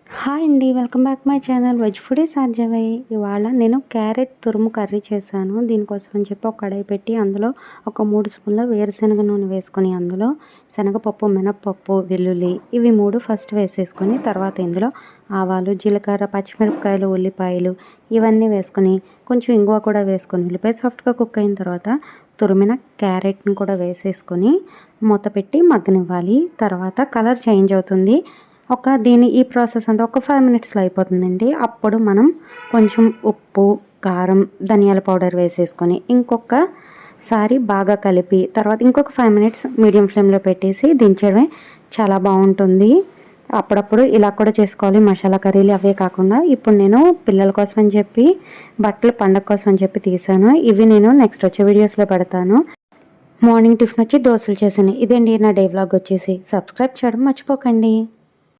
Hi అండి. Welcome back my channel veg foodie సాధ్యమై. ఇవాళ నేను క్యారెట్ తురుము కర్రీ చేశాను. దీనికోసం అని చెప్పి ఒక కడాయి పెట్టి అందులో ఒక 3 స్పూన్ల వేరుశనగ నూనె వేసుకొని అందులో శనగపప్పు, మినప్పప్పు, వెల్లుల్లి ఇవి 3 ఫస్ట్ వేసేసుకొని తర్వాత ఇందులో ఆవాలు, జీలకర్ర, పచ్చిమిరపకాయలు, ఉల్లిపాయలు ఇవన్నీ వేసుకొని కొంచెం ఇంగువ కూడా వేసుకొని ఉల్లిపాయ సాఫ్ట్గా కుక్ అయిన తర్వాత తురిమిన క్యారెట్ని కూడా వేసేసుకొని మూత పెట్టి మగ్గనివ్వాలి. తర్వాత కలర్ చేంజ్ అవుతుంది. ఈ ప్రాసెస్ అంతా ఒక 5 మినిట్స్లో అయిపోతుందండి. అప్పుడు మనం కొంచెం ఉప్పు, కారం, ధనియాల పౌడర్ వేసేసుకొని ఇంకొకసారి బాగా కలిపి తర్వాత ఇంకొక 5 మినిట్స్ మీడియం ఫ్లేమ్లో పెట్టేసి దించడమే చాలా బాగుంటుంది. అప్పుడప్పుడు ఇలా కూడా చేసుకోవాలి మసాలా కర్రీలు. అవే కాకుండా ఇప్పుడు నేను పిల్లల కోసం అని చెప్పి బట్టలు పండగ కోసం అని చెప్పి తీసాను. ఇవి నేను నెక్స్ట్ వచ్చే వీడియోస్లో పెడతాను. మార్నింగ్ టిఫిన్ వచ్చి దోశలు చేశాను. ఇదండి నా డే వ్లాగ్ వచ్చేసి. సబ్స్క్రైబ్ చేయడం మర్చిపోకండి.